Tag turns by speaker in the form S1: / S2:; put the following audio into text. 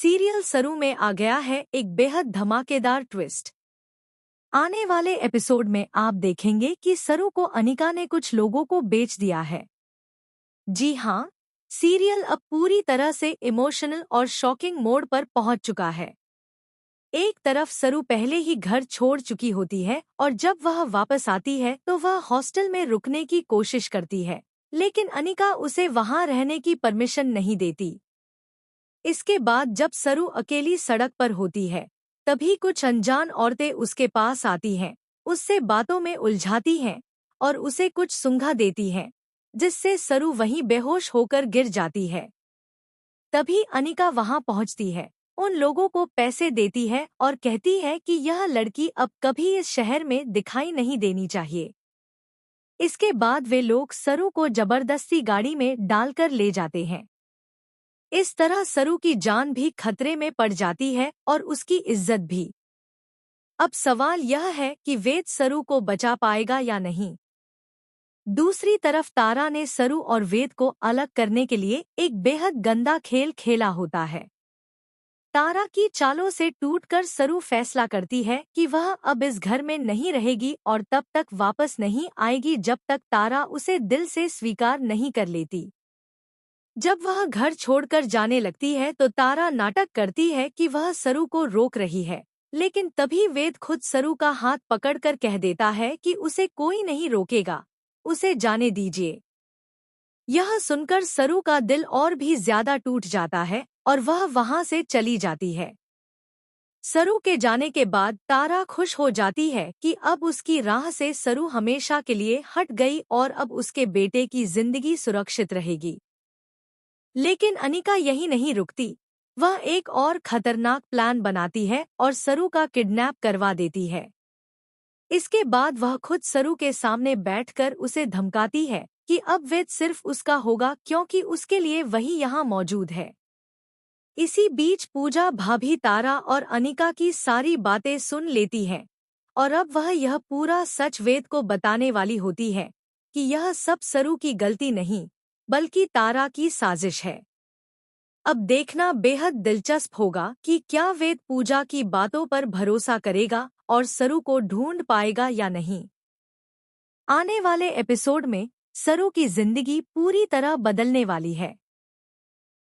S1: Serial सरू में आ गया है एक बेहद धमाकेदार ट्विस्ट। आने वाले एपिसोड में आप देखेंगे कि सरू को अनिका ने कुछ लोगों को बेच दिया है। जी हाँ, सीरियल अब पूरी तरह से इमोशनल और शॉकिंग मोड पर पहुंच चुका है। एक तरफ सरू पहले ही घर छोड़ चुकी होती है और जब वह वापस आती है तो वह हॉस्टल में रुकने की कोशिश करती है, लेकिन अनिका उसे वहां रहने की परमिशन नहीं देती। इसके बाद जब सरू अकेली सड़क पर होती है, तभी कुछ अनजान औरतें उसके पास आती हैं, उससे बातों में उलझाती हैं और उसे कुछ सूंघा देती हैं, जिससे सरू वहीं बेहोश होकर गिर जाती है। तभी अनिका वहां पहुंचती है, उन लोगों को पैसे देती है और कहती है कि यह लड़की अब कभी इस शहर में दिखाई नहीं देनी चाहिए। इसके बाद वे लोग सरू को जबरदस्ती गाड़ी में डालकर ले जाते हैं। इस तरह सरू की जान भी खतरे में पड़ जाती है और उसकी इज्जत भी। अब सवाल यह है कि वेद सरू को बचा पाएगा या नहीं। दूसरी तरफ तारा ने सरू और वेद को अलग करने के लिए एक बेहद गंदा खेल खेला होता है। तारा की चालों से टूटकर सरू फैसला करती है कि वह अब इस घर में नहीं रहेगी और तब तक वापस नहीं आएगी जब तक तारा उसे दिल से स्वीकार नहीं कर लेती। जब वह घर छोड़कर जाने लगती है तो तारा नाटक करती है कि वह सरू को रोक रही है, लेकिन तभी वेद खुद सरू का हाथ पकड़कर कह देता है कि उसे कोई नहीं रोकेगा, उसे जाने दीजिए। यह सुनकर सरू का दिल और भी ज्यादा टूट जाता है और वह वहां से चली जाती है। सरू के जाने के बाद तारा खुश हो जाती है कि अब उसकी राह से सरू हमेशा के लिए हट गई और अब उसके बेटे की जिंदगी सुरक्षित रहेगी। लेकिन अनिका यही नहीं रुकती, वह एक और खतरनाक प्लान बनाती है और सरू का किडनैप करवा देती है। इसके बाद वह खुद सरू के सामने बैठकर उसे धमकाती है कि अब वेद सिर्फ उसका होगा क्योंकि उसके लिए वही यहाँ मौजूद है। इसी बीच पूजा भाभी तारा और अनिका की सारी बातें सुन लेती हैं और अब वह यह पूरा सच वेद को बताने वाली होती है कि यह सब सरू की गलती नहीं बल्कि तारा की साजिश है। अब देखना बेहद दिलचस्प होगा कि क्या वेद पूजा की बातों पर भरोसा करेगा और सरू को ढूंढ पाएगा या नहीं। आने वाले एपिसोड में सरू की जिंदगी पूरी तरह बदलने वाली है।